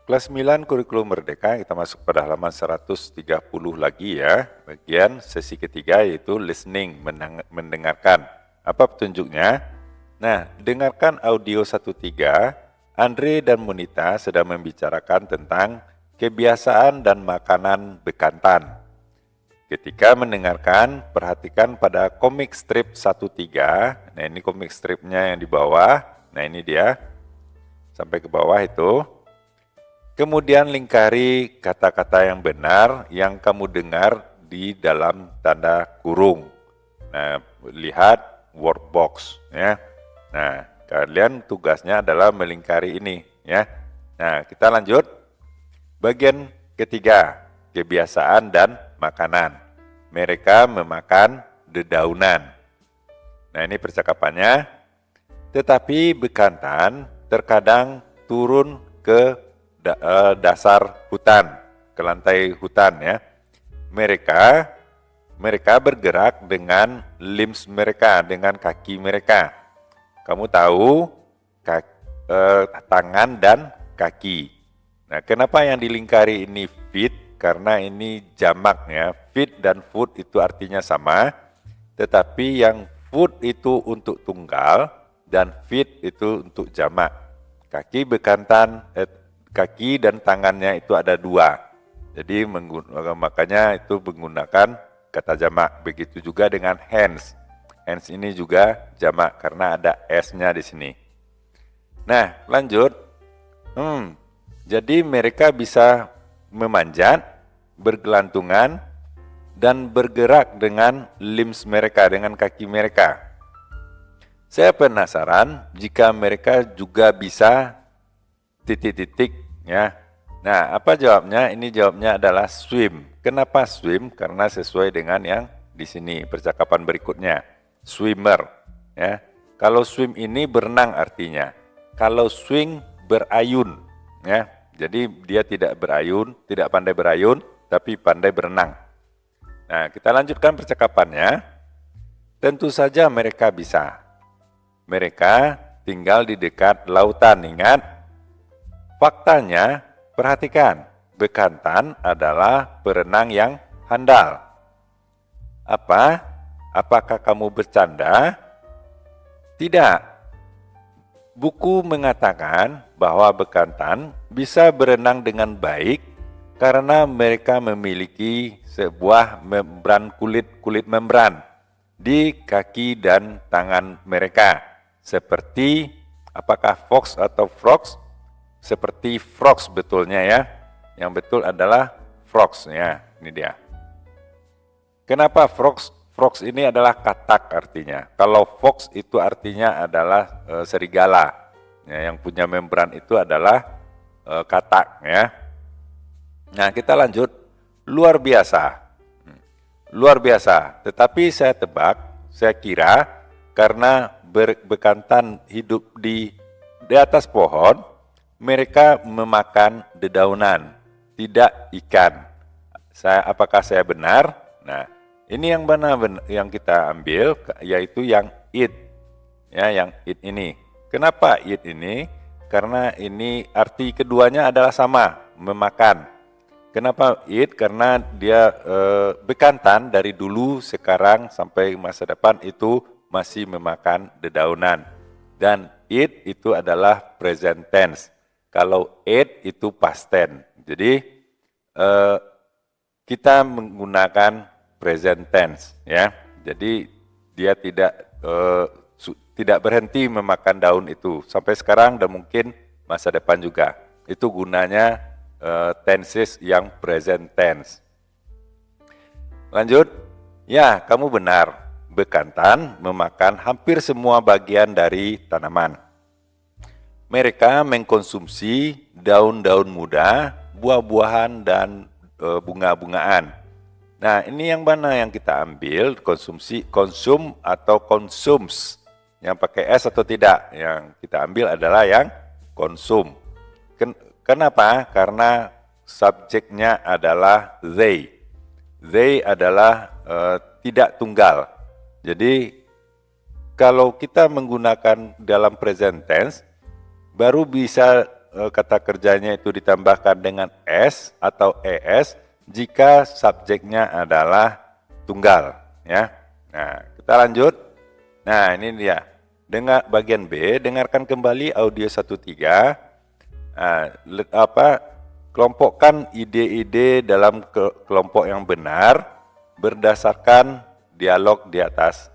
Kelas 9 Kurikulum Merdeka, kita masuk pada halaman 130 lagi ya. Bagian sesi ketiga yaitu listening, mendengarkan. Apa petunjuknya? Nah, dengarkan audio 13, Andre dan Monita sedang membicarakan tentang kebiasaan dan makanan bekantan. Ketika mendengarkan, perhatikan pada komik strip 13. Nah, ini komik stripnya yang di bawah. Nah, ini dia. Sampai ke bawah itu. Kemudian lingkari kata-kata yang benar yang kamu dengar di dalam tanda kurung. Nah, lihat word box ya. Nah, kalian tugasnya adalah melingkari ini ya. Nah, kita lanjut. Bagian ketiga, kebiasaan dan makanan. Mereka memakan dedaunan. Nah, ini percakapannya. Tetapi bekantan terkadang turun ke dasar hutan, ke lantai hutan ya. Mereka bergerak dengan limbs mereka, dengan kaki mereka. Kamu tahu tangan dan kaki. Nah, kenapa yang dilingkari ini feet? Karena ini jamak ya. Feet dan foot itu artinya sama, tetapi yang foot itu untuk tunggal dan feet itu untuk jamak. Kaki dan tangannya itu ada dua. Jadi makanya itu menggunakan kata jamak. Begitu juga dengan hands. Hands ini juga jamak karena ada S-nya di sini. Nah, lanjut. Jadi mereka bisa memanjat, bergelantungan, dan bergerak dengan limbs mereka, dengan kaki mereka. Saya penasaran jika mereka juga bisa titik-titik ya. Nah, apa jawabnya? Ini jawabnya adalah swim. Kenapa swim? Karena sesuai dengan yang di sini percakapan berikutnya. Swimmer ya. Kalau swim ini berenang artinya. Kalau swing berayun ya. Jadi dia tidak berayun, tidak pandai berayun, tapi pandai berenang. Nah, kita lanjutkan percakapannya. Tentu saja mereka bisa. Mereka tinggal di dekat lautan, ingat. Faktanya, perhatikan, bekantan adalah perenang yang handal. Apakah kamu bercanda? Tidak. Buku mengatakan bahwa bekantan bisa berenang dengan baik karena mereka memiliki sebuah membran kulit membran di kaki dan tangan mereka. Seperti, apakah fox atau frogs? Seperti frogs betulnya ya. Yang betul adalah frogs ya. Ini dia. Kenapa frogs? Frogs ini adalah katak artinya. Kalau fox itu artinya adalah serigala. Ya, yang punya membran itu adalah katak ya. Nah, kita lanjut. Luar biasa. Luar biasa. Tetapi saya tebak, saya kira karena bekantan hidup di atas pohon, mereka memakan dedaunan, tidak ikan. Apakah saya benar? Nah, ini yang benar yang kita ambil, yaitu yang eat, ya, yang eat ini. Kenapa eat ini? Karena ini arti keduanya adalah sama, memakan. Kenapa eat? Karena dia bekantan dari dulu, sekarang sampai masa depan itu masih memakan dedaunan. Dan eat itu adalah present tense. Kalau ate itu past tense. Jadi kita menggunakan present tense ya. Jadi dia tidak berhenti memakan daun itu sampai sekarang dan mungkin masa depan juga. Itu gunanya tenses yang present tense. Lanjut. Ya, kamu benar. Bekantan memakan hampir semua bagian dari tanaman. Mereka mengkonsumsi daun-daun muda, buah-buahan, dan bunga-bungaan. Nah, ini yang mana yang kita ambil? Konsum atau konsums. Yang pakai S atau tidak? Yang kita ambil adalah yang konsum. Kenapa? Karena subjeknya adalah they. They adalah tidak tunggal. Jadi, kalau kita menggunakan dalam present tense, baru bisa kata kerjanya itu ditambahkan dengan s atau es jika subjeknya adalah tunggal, ya. Nah, kita lanjut. Nah, ini dia. Dengar bagian B, dengarkan kembali audio 13. Kelompokkan ide-ide dalam kelompok yang benar berdasarkan dialog di atas.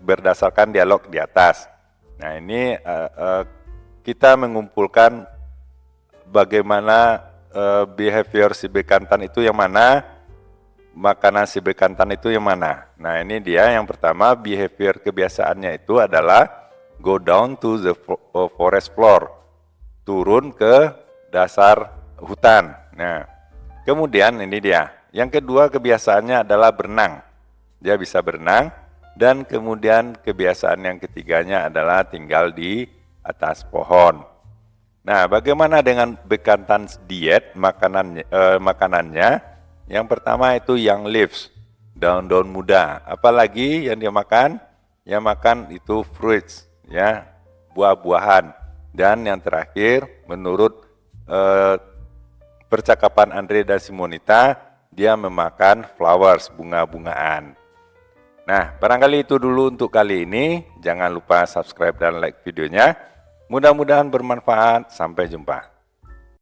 Berdasarkan dialog di atas. Nah, ini kita mengumpulkan bagaimana behavior si bekantan itu yang mana, makanan si bekantan itu yang mana. Nah, ini dia yang pertama, behavior kebiasaannya itu adalah go down to the forest floor, turun ke dasar hutan. Nah, kemudian ini dia. Yang kedua kebiasaannya adalah berenang. Dia bisa berenang. Dan kemudian kebiasaan yang ketiganya adalah tinggal di atas pohon. Nah, bagaimana dengan bekantan diet makanannya? Yang pertama itu young leaves, daun-daun muda. Apalagi yang dia makan? Yang makan itu fruits, ya, buah-buahan. Dan yang terakhir, menurut percakapan Andre dan Simonita, dia memakan flowers, bunga-bungaan. Nah, barangkali itu dulu untuk kali ini. Jangan lupa subscribe dan like videonya. Mudah-mudahan bermanfaat. Sampai jumpa.